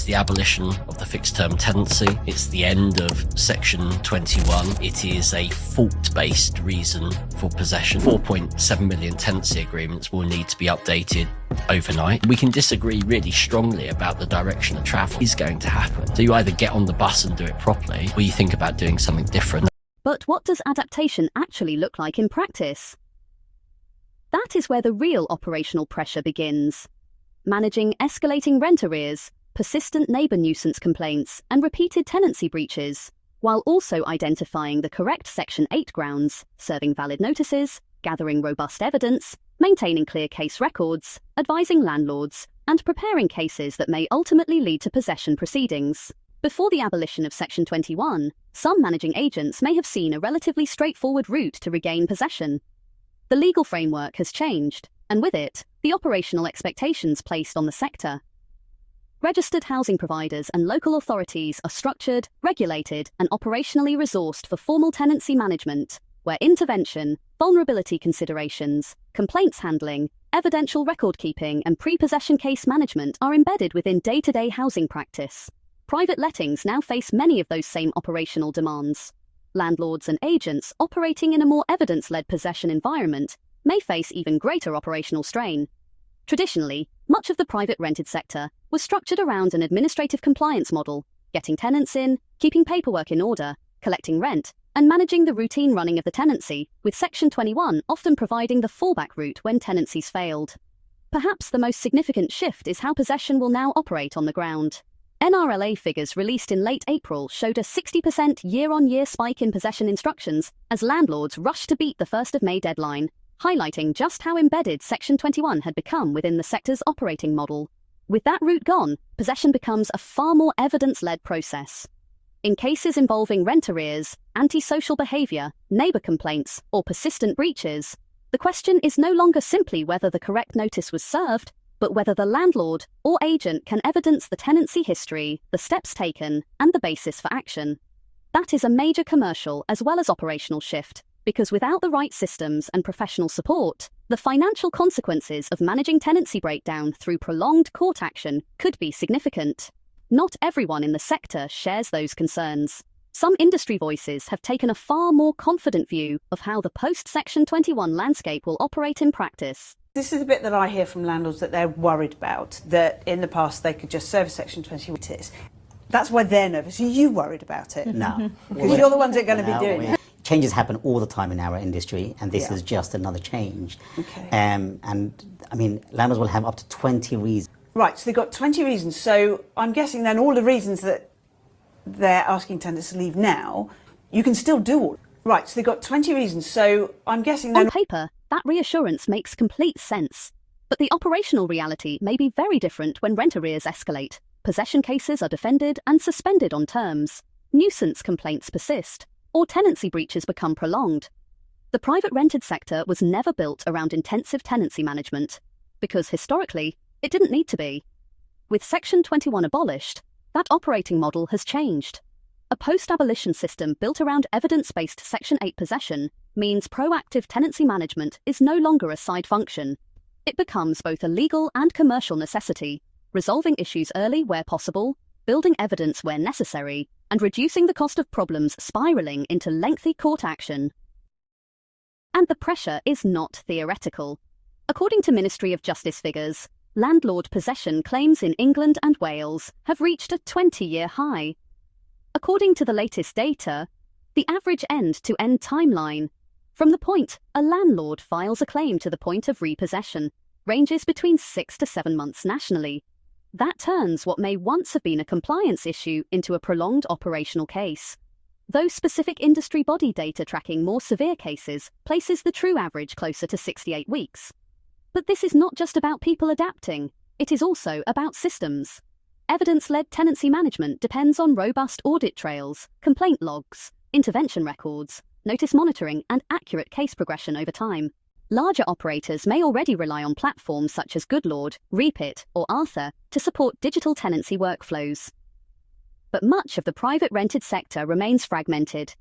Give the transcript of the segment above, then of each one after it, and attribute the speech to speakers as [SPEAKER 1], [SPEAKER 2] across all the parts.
[SPEAKER 1] It's the abolition of the fixed term tenancy. It's the end of Section 21. It is a fault-based reason for possession. 4.7 million tenancy agreements will need to be updated overnight. We can disagree really strongly about the direction of travel is going to happen. So you either get on the bus and do it properly, or you think about doing something different.
[SPEAKER 2] But what does adaptation actually look like in practice? That is where the real operational pressure begins. Managing escalating rent arrears, persistent neighbour nuisance complaints, and repeated tenancy breaches, while also identifying the correct Section 8 grounds, serving valid notices, gathering robust evidence, maintaining clear case records, advising landlords, and preparing cases that may ultimately lead to possession proceedings. Before the abolition of Section 21, some managing agents may have seen a relatively straightforward route to regain possession. The legal framework has changed, and with it, the operational expectations placed on the sector. Registered housing providers and local authorities are structured, regulated, and operationally resourced for formal tenancy management, where intervention, vulnerability considerations, complaints handling, evidential record-keeping, and pre-possession case management are embedded within day-to-day housing practice. Private lettings now face many of those same operational demands. Landlords and agents operating in a more evidence-led possession environment may face even greater operational strain. Traditionally, much of the private rented sector was structured around an administrative compliance model, getting tenants in, keeping paperwork in order, collecting rent, and managing the routine running of the tenancy, with Section 21 often providing the fallback route when tenancies failed. Perhaps the most significant shift is how possession will now operate on the ground. NRLA figures released in late April showed a 60% year-on-year spike in possession instructions as landlords rushed to beat the 1st of May deadline, highlighting just how embedded Section 21 had become within the sector's operating model. With that route gone, possession becomes a far more evidence-led process. In cases involving rent arrears, antisocial behaviour, neighbour complaints, or persistent breaches, the question is no longer simply whether the correct notice was served, but whether the landlord or agent can evidence the tenancy history, the steps taken, and the basis for action. That is a major commercial as well as operational shift, because without the right systems and professional support, the financial consequences of managing tenancy breakdown through prolonged court action could be significant. Not everyone in the sector shares those concerns. Some industry voices have taken a far more confident view of how the post-Section 21 landscape will operate in practice.
[SPEAKER 3] This is the bit that I hear from landlords that they're worried about, that in the past they could just serve Section 21. That's why they're nervous. Are you worried about it?
[SPEAKER 4] No.
[SPEAKER 3] Because you're the ones that are going to be doing it.
[SPEAKER 4] Changes happen all the time in our industry, and this is just another change.
[SPEAKER 3] Okay.
[SPEAKER 4] And I mean, landlords will have up to 20 reasons.
[SPEAKER 3] Right, so they've got 20 reasons. So I'm guessing then all the reasons that they're asking tenants to leave now, you can still do all. Right, so they've got 20 reasons. So I'm guessing then...
[SPEAKER 2] On paper, that reassurance makes complete sense. But the operational reality may be very different when rent arrears escalate. Possession cases are defended and suspended on terms. Nuisance complaints persist, or tenancy breaches become prolonged. The private rented sector was never built around intensive tenancy management, because historically, it didn't need to be. With Section 21 abolished, that operating model has changed. A post-abolition system built around evidence-based Section 8 possession means proactive tenancy management is no longer a side function. It becomes both a legal and commercial necessity, resolving issues early where possible, building evidence where necessary, and reducing the cost of problems spiralling into lengthy court action. And the pressure is not theoretical. According to Ministry of Justice figures, landlord possession claims in England and Wales have reached a 20-year high. According to the latest data, the average end-to-end timeline, from the point a landlord files a claim to the point of repossession, ranges between 6 to 7 months nationally. That turns what may once have been a compliance issue into a prolonged operational case. Though specific industry body data tracking more severe cases places the true average closer to 68 weeks. But this is not just about people adapting, it is also about systems. Evidence-led tenancy management depends on robust audit trails, complaint logs, intervention records, notice monitoring, and accurate case progression over time. Larger operators may already rely on platforms such as Goodlord, Repit, or Arthur to support digital tenancy workflows. But much of the private rented sector remains fragmented.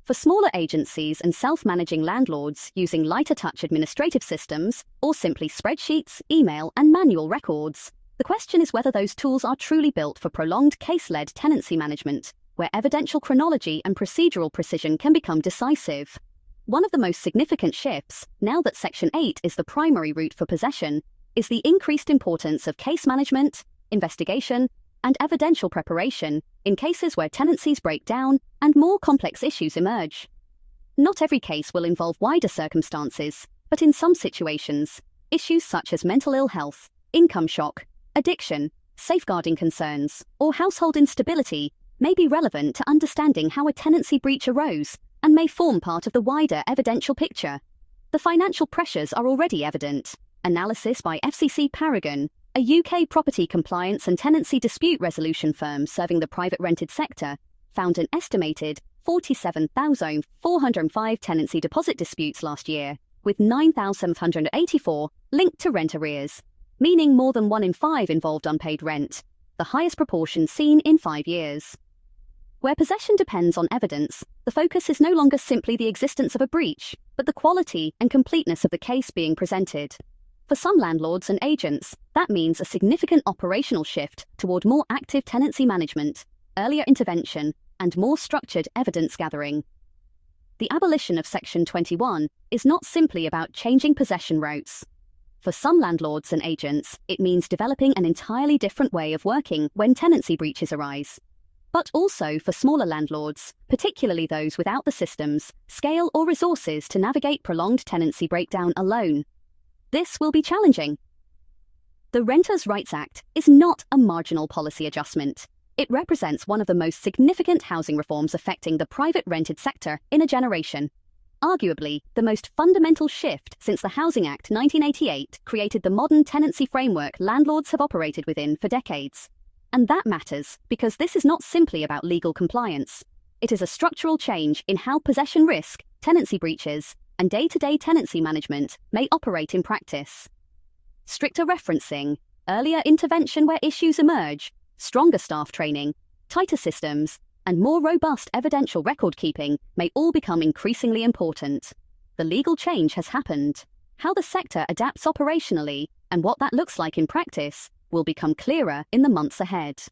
[SPEAKER 2] For smaller agencies and self-managing landlords using lighter-touch administrative systems, or simply spreadsheets, email, and manual records, the The question is whether those tools are truly built for prolonged case-led tenancy management, where evidential chronology and procedural precision can become decisive. One of the most significant shifts, now that Section 8 is the primary route for possession, is the increased importance of case management, investigation, and evidential preparation in cases where tenancies break down and more complex issues emerge. Not every case will involve wider circumstances, but in some situations, issues such as mental ill health, income shock, addiction, safeguarding concerns, or household instability may be relevant to understanding how a tenancy breach arose and may form part of the wider evidential picture. The financial pressures are already evident. Analysis by FCC Paragon, a UK property compliance and tenancy dispute resolution firm serving the private rented sector, found an estimated 47,405 tenancy deposit disputes last year, with 9,784 linked to rent arrears, meaning more than 1 in 5 involved unpaid rent, the highest proportion seen in 5 years. Where possession depends on evidence, the focus is no longer simply the existence of a breach, but the quality and completeness of the case being presented. For some landlords and agents, that means a significant operational shift toward more active tenancy management, earlier intervention, and more structured evidence gathering. The abolition of Section 21 is not simply about changing possession routes. For some landlords and agents, it means developing an entirely different way of working when tenancy breaches arise. But also for smaller landlords, particularly those without the systems, scale, or resources to navigate prolonged tenancy breakdown alone. This will be challenging. The Renters' Rights Act is not a marginal policy adjustment. It represents one of the most significant housing reforms affecting the private rented sector in a generation. Arguably, the most fundamental shift since the Housing Act 1988 created the modern tenancy framework landlords have operated within for decades. And that matters because this is not simply about legal compliance. It is a structural change in how possession risk, tenancy breaches, and day-to-day tenancy management may operate in practice. Stricter referencing, earlier intervention where issues emerge, stronger staff training, tighter systems, and more robust evidential record-keeping may all become increasingly important. The legal change has happened. How the sector adapts operationally and what that looks like in practice will become clearer in the months ahead.